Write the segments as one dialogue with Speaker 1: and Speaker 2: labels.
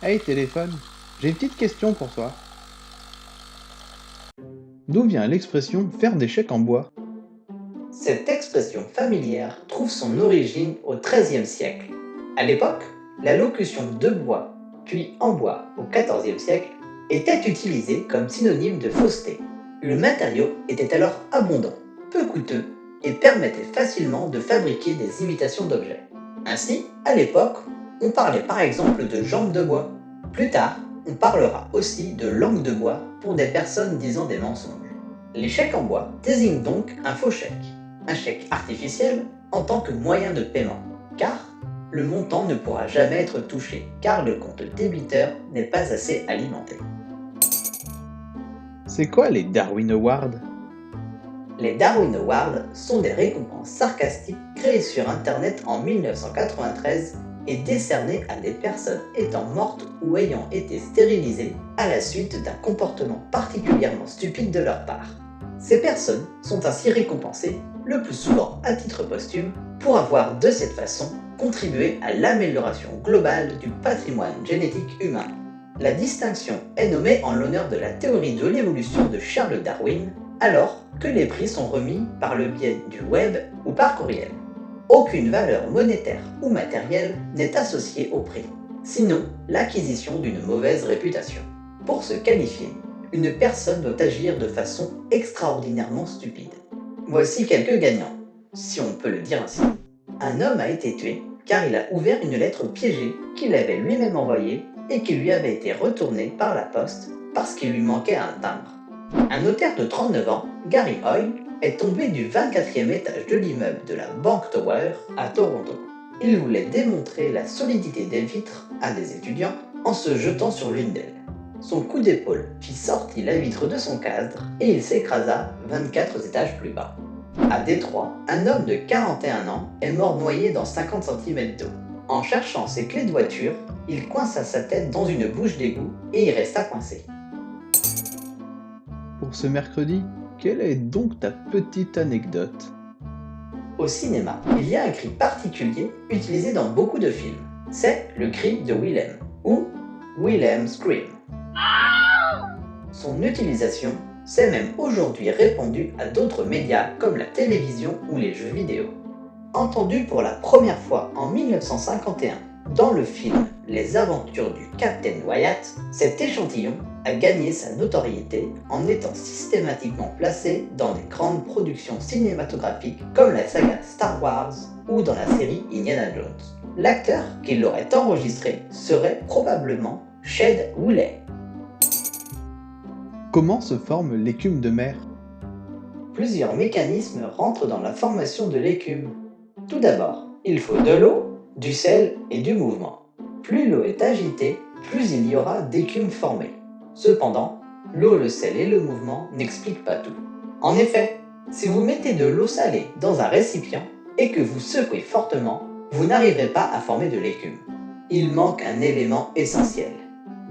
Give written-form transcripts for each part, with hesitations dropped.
Speaker 1: Hey téléphone, j'ai une petite question pour toi. D'où vient l'expression faire des chèques en bois?
Speaker 2: Cette expression familière trouve son origine au XIIIe siècle. À l'époque, la locution de bois, puis en bois au XIVe siècle, était utilisée comme synonyme de fausseté. Le matériau était alors abondant, peu coûteux et permettait facilement de fabriquer des imitations d'objets. Ainsi, à l'époque, on parlait par exemple de jambes de bois. Plus tard, on parlera aussi de langue de bois pour des personnes disant des mensonges. Les chèques en bois désignent donc un faux chèque, un chèque artificiel en tant que moyen de paiement, car le montant ne pourra jamais être touché, car le compte débiteur n'est pas assez alimenté.
Speaker 1: C'est quoi les Darwin Awards?
Speaker 2: Les Darwin Awards sont des récompenses sarcastiques créées sur Internet en 1993 et décernées à des personnes étant mortes ou ayant été stérilisées à la suite d'un comportement particulièrement stupide de leur part. Ces personnes sont ainsi récompensées, le plus souvent à titre posthume, pour avoir de cette façon contribué à l'amélioration globale du patrimoine génétique humain. La distinction est nommée en l'honneur de la théorie de l'évolution de Charles Darwin, alors que les prix sont remis par le biais du web ou par courriel. Aucune valeur monétaire ou matérielle n'est associée au prix, sinon l'acquisition d'une mauvaise réputation. Pour se qualifier, une personne doit agir de façon extraordinairement stupide. Voici quelques gagnants, si on peut le dire ainsi. Un homme a été tué car il a ouvert une lettre piégée qu'il avait lui-même envoyée et qui lui avait été retournée par la poste parce qu'il lui manquait un timbre. Un notaire de 39 ans, Gary Hoyle, est tombé du 24e étage de l'immeuble de la Bank Tower à Toronto. Il voulait démontrer la solidité des vitres à des étudiants en se jetant sur l'une d'elles. Son coup d'épaule fit sortir la vitre de son cadre et il s'écrasa 24 étages plus bas. À Détroit, un homme de 41 ans est mort noyé dans 50 cm d'eau. En cherchant ses clés de voiture, il coinça sa tête dans une bouche d'égout et y resta coincé.
Speaker 1: Pour ce mercredi, quelle est donc ta petite anecdote?
Speaker 2: Au cinéma, il y a un cri particulier utilisé dans beaucoup de films. C'est le cri de Willem, ou Willem Scream. Son utilisation s'est même aujourd'hui répandue à d'autres médias comme la télévision ou les jeux vidéo. Entendu pour la première fois en 1951 dans le film Les aventures du Captain Wyatt, cet échantillon a gagné sa notoriété en étant systématiquement placé dans des grandes productions cinématographiques comme la saga Star Wars ou dans la série Indiana Jones. L'acteur qui l'aurait enregistré serait probablement Shed Woolley.
Speaker 1: Comment se forme l'écume de mer?
Speaker 2: Plusieurs mécanismes rentrent dans la formation de l'écume. Tout d'abord, il faut de l'eau, du sel et du mouvement. Plus l'eau est agitée, plus il y aura d'écume formée. Cependant, l'eau, le sel et le mouvement n'expliquent pas tout. En effet, si vous mettez de l'eau salée dans un récipient et que vous secouez fortement, vous n'arriverez pas à former de l'écume. Il manque un élément essentiel,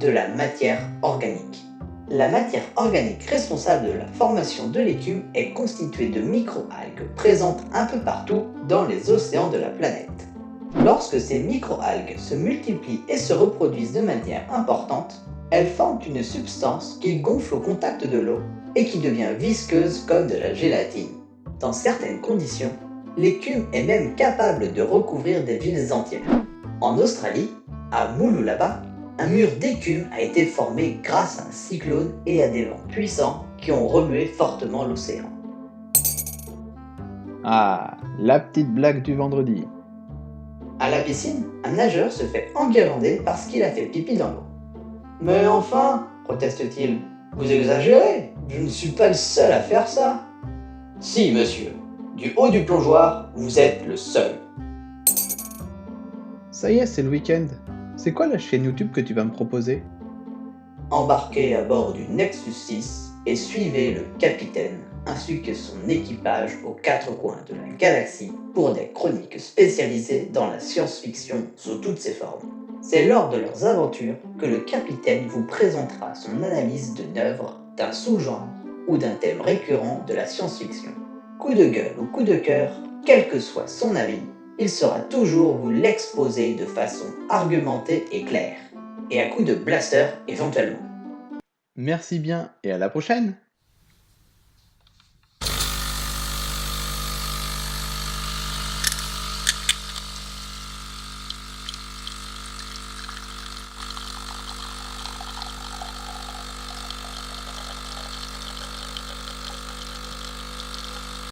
Speaker 2: de la matière organique. La matière organique responsable de la formation de l'écume est constituée de microalgues présentes un peu partout dans les océans de la planète. Lorsque ces microalgues se multiplient et se reproduisent de manière importante, elles forment une substance qui gonfle au contact de l'eau et qui devient visqueuse comme de la gélatine. Dans certaines conditions, l'écume est même capable de recouvrir des villes entières. En Australie, à Mooloolaba, un mur d'écume a été formé grâce à un cyclone et à des vents puissants qui ont remué fortement l'océan.
Speaker 1: Ah, la petite blague du vendredi.
Speaker 2: À la piscine, un nageur se fait enguirlander parce qu'il a fait pipi dans l'eau. Mais enfin, proteste-t-il, vous exagérez, je ne suis pas le seul à faire ça. Si, monsieur, du haut du plongeoir, vous êtes le seul.
Speaker 1: Ça y est, c'est le week-end. C'est quoi la chaîne YouTube que tu vas me proposer?
Speaker 2: Embarquez à bord du Nexus 6 et suivez le capitaine ainsi que son équipage aux quatre coins de la galaxie pour des chroniques spécialisées dans la science-fiction sous toutes ses formes. C'est lors de leurs aventures que le capitaine vous présentera son analyse d'une œuvre, d'un sous-genre ou d'un thème récurrent de la science-fiction. Coup de gueule ou coup de cœur, quel que soit son avis, il saura toujours vous l'exposer de façon argumentée et claire. et à coups de blaster éventuellement.
Speaker 1: Merci bien et à la prochaine!